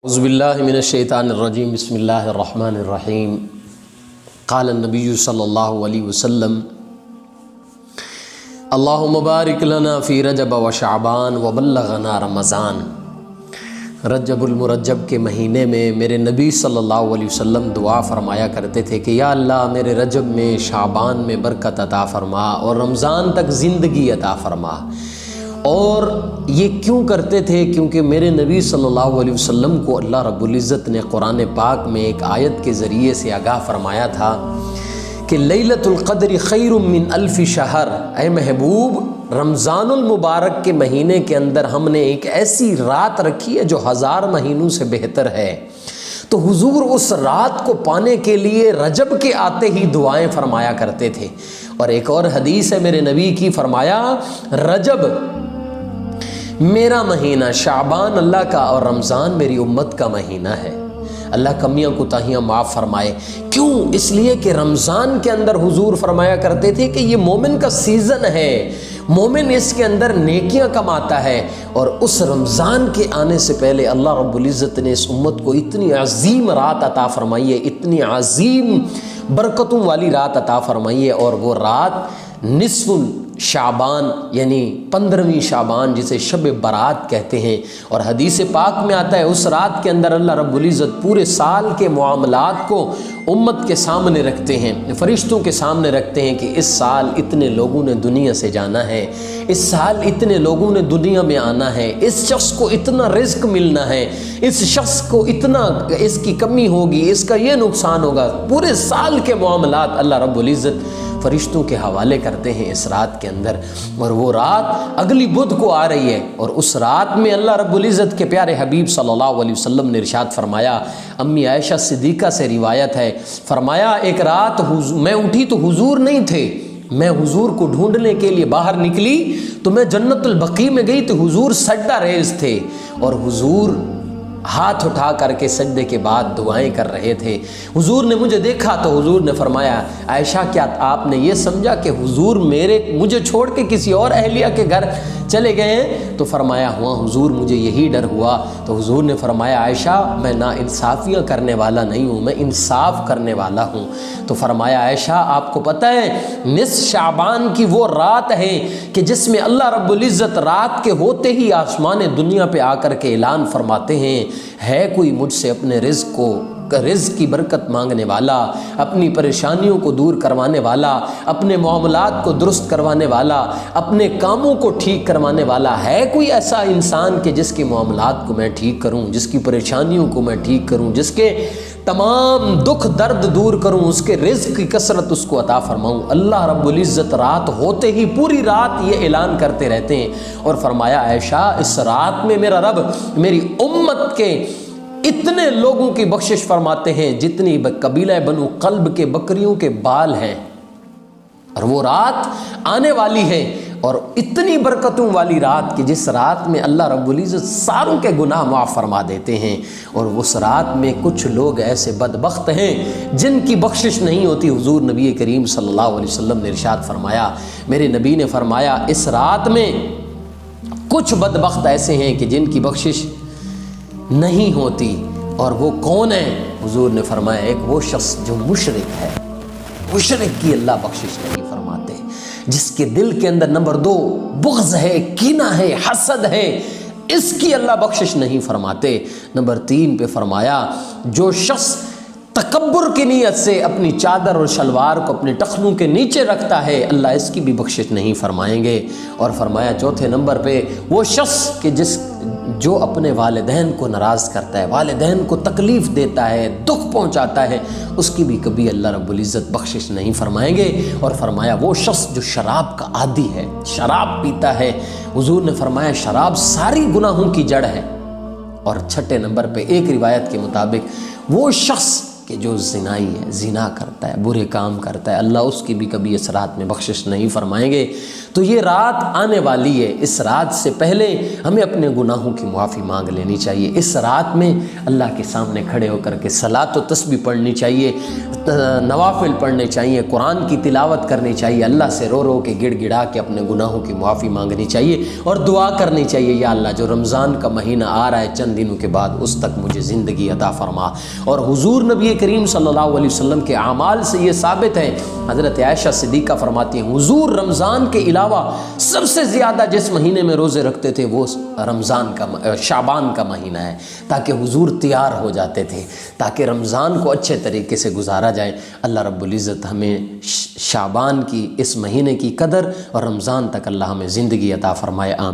اعوذ باللہ من الشیطان الرجیم بسم اللہ الرحمن الرحیم قال النبی صلی اللہ علیہ وسلم اللہم بارک لنا فی رجب و شعبان و بلغنا رمضان۔ رجب المرجب کے مہینے میں میرے نبی صلی اللہ علیہ وسلم دعا فرمایا کرتے تھے کہ یا اللہ میرے رجب میں شعبان میں برکت عطا فرما اور رمضان تک زندگی عطا فرما۔ اور یہ کیوں کرتے تھے؟ کیونکہ میرے نبی صلی اللہ علیہ وسلم کو اللہ رب العزت نے قرآن پاک میں ایک آیت کے ذریعے سے آگاہ فرمایا تھا کہ لیلۃ القدر خیر من الف شہر، اے محبوب رمضان المبارک کے مہینے کے اندر ہم نے ایک ایسی رات رکھی ہے جو 1000 مہینوں سے بہتر ہے۔ تو حضور اس رات کو پانے کے لیے رجب کے آتے ہی دعائیں فرمایا کرتے تھے۔ اور ایک اور حدیث ہے میرے نبی کی، فرمایا رجب میرا مہینہ، شعبان اللہ کا اور رمضان میری امت کا مہینہ ہے۔ اللہ کمیاں کوتاہیاں معاف فرمائے۔ کیوں؟ اس لیے کہ رمضان کے اندر حضور فرمایا کرتے تھے کہ یہ مومن کا سیزن ہے، مومن اس کے اندر نیکیاں کماتا ہے۔ اور اس رمضان کے آنے سے پہلے اللہ رب العزت نے اس امت کو اتنی عظیم رات عطا فرمائی ہے، اتنی عظیم برکتوں والی رات عطا فرمائی ہے، اور وہ رات نصف شعبان یعنی 15ویں شعبان جسے شب برات کہتے ہیں۔ اور حدیث پاک میں آتا ہے اس رات کے اندر اللہ رب العزت پورے سال کے معاملات کو امت کے سامنے رکھتے ہیں، فرشتوں کے سامنے رکھتے ہیں کہ اس سال اتنے لوگوں نے دنیا سے جانا ہے، اس سال اتنے لوگوں نے دنیا میں آنا ہے، اس شخص کو اتنا رزق ملنا ہے، اس شخص کو اتنا اس کی کمی ہوگی، اس کا یہ نقصان ہوگا۔ پورے سال کے معاملات اللہ رب العزت فرشتوں کے حوالے کرتے ہیں اس رات کے اندر۔ اور وہ رات اگلی بدھ کو آ رہی ہے، اور اس رات میں اللہ رب العزت کے پیارے حبیب صلی اللہ علیہ وسلم نے ارشاد فرمایا، امی عائشہ صدیقہ سے روایت ہے، فرمایا ایک رات میں اٹھی تو حضور نہیں تھے، میں حضور کو ڈھونڈنے کے لیے باہر نکلی تو میں جنت البقیع میں گئی تو حضور سجدہ ریز تھے، اور حضور ہاتھ اٹھا کر کے سجدے کے بعد دعائیں کر رہے تھے۔ حضور نے مجھے دیکھا تو حضور نے فرمایا، عائشہ کیا آپ نے یہ سمجھا کہ حضور مجھے چھوڑ کے کسی اور اہلیہ کے گھر چلے گئے ہیں؟ تو فرمایا ہوا حضور مجھے یہی ڈر ہوا۔ تو حضور نے فرمایا عائشہ میں نا انصافیاں کرنے والا نہیں ہوں، میں انصاف کرنے والا ہوں۔ تو فرمایا عائشہ آپ کو پتہ ہے نصف شعبان کی وہ رات ہے کہ جس میں اللہ رب العزت رات کے ہوتے ہی آسمان دنیا پہ آ کر کے اعلان فرماتے ہیں، ہے کوئی مجھ سے اپنے رزق کی برکت مانگنے والا، اپنی پریشانیوں کو دور کروانے والا، اپنے معاملات کو درست کروانے والا، اپنے کاموں کو ٹھیک کروانے والا، ہے کوئی ایسا انسان کہ جس کے معاملات کو میں ٹھیک کروں، جس کی پریشانیوں کو میں ٹھیک کروں، جس کے تمام دکھ درد دور کروں، اس کے رزق کی کثرت اس کو عطا فرماؤں؟ اللہ رب العزت رات ہوتے ہی پوری رات یہ اعلان کرتے رہتے ہیں۔ اور فرمایا عائشہ اس رات میں میرا رب میری امت کے اتنے لوگوں کی بخشش فرماتے ہیں جتنی قبیلہ بنو قلب کے بکریوں کے بال ہیں، اور وہ رات آنے والی ہے، اور اتنی برکتوں والی رات کہ جس رات میں اللہ رب العزت ساروں کے گناہ معاف فرما دیتے ہیں۔ اور اس رات میں کچھ لوگ ایسے بدبخت ہیں جن کی بخشش نہیں ہوتی۔ حضور نبی کریم صلی اللہ علیہ وسلم نے ارشاد فرمایا، میرے نبی نے فرمایا اس رات میں کچھ بدبخت ایسے ہیں کہ جن کی بخشش نہیں ہوتی۔ اور وہ کون ہے؟ حضور نے فرمایا ایک وہ شخص جو مشرک ہے، مشرک کی اللہ بخشش نہیں فرماتے، جس کے دل کے اندر نمبر 2 بغض ہے، کینہ ہے، حسد ہے، اس کی اللہ بخشش نہیں فرماتے۔ نمبر 3 پہ فرمایا جو شخص تکبر کی نیت سے اپنی چادر اور شلوار کو اپنے ٹخنوں کے نیچے رکھتا ہے، اللہ اس کی بھی بخشش نہیں فرمائیں گے۔ اور فرمایا چوتھے نمبر پہ وہ شخص کہ جو اپنے والدین کو ناراض کرتا ہے، والدین کو تکلیف دیتا ہے، دکھ پہنچاتا ہے، اس کی بھی کبھی اللہ رب العزت بخشش نہیں فرمائیں گے۔ اور فرمایا وہ شخص جو شراب کا عادی ہے، شراب پیتا ہے، حضور نے فرمایا شراب ساری گناہوں کی جڑ ہے۔ اور چھٹے نمبر پہ ایک روایت کے مطابق وہ شخص کہ جو زنائی ہے، زنا کرتا ہے، برے کام کرتا ہے، اللہ اس کی بھی کبھی اس رات میں بخشش نہیں فرمائیں گے۔ تو یہ رات آنے والی ہے، اس رات سے پہلے ہمیں اپنے گناہوں کی معافی مانگ لینی چاہیے۔ اس رات میں اللہ کے سامنے کھڑے ہو کر کے صلاۃ و تسبیح پڑھنی چاہیے، نوافل پڑھنے چاہیے، قرآن کی تلاوت کرنی چاہیے، اللہ سے رو رو کے گڑ گڑا کے اپنے گناہوں کی معافی مانگنی چاہیے، اور دعا کرنی چاہیے، یا اللہ جو رمضان کا مہینہ آ رہا ہے چند دنوں کے بعد، اس تک مجھے زندگی عطا فرما۔ اور حضور نبی کریم صلی اللہ علیہ وسلم کے اعمال سے یہ ثابت ہے، حضرت عائشہ صدیقہ فرماتی ہیں حضور رمضان کے علاوہ سب سے زیادہ جس مہینے میں روزے رکھتے تھے وہ شعبان کا مہینہ ہے، تاکہ حضور تیار ہو جاتے تھے، تاکہ رمضان کو اچھے طریقے سے گزارا جائے۔ اللہ رب العزت ہمیں شعبان کی اس مہینے کی قدر اور رمضان تک اللہ ہمیں زندگی عطا فرمائے، آمین۔